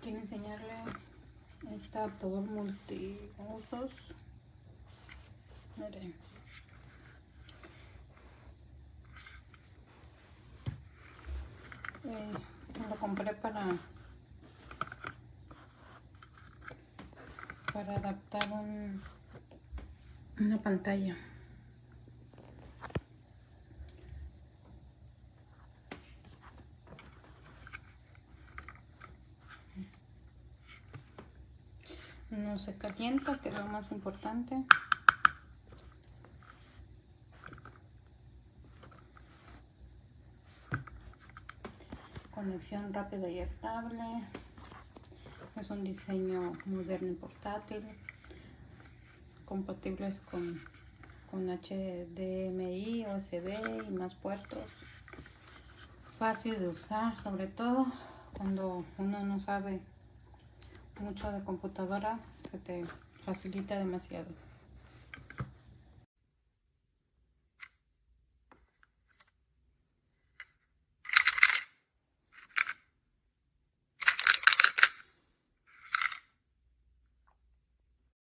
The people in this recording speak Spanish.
Quiero enseñarle este adaptador multiusos. Miren. Lo compré para adaptar una pantalla. No se calienta, que es lo más importante. Conexión rápida y estable. Es un diseño moderno y portátil. Compatibles con HDMI, USB y más puertos. Fácil de usar, sobre todo cuando uno no sabe mucho de computadora, se te facilita demasiado.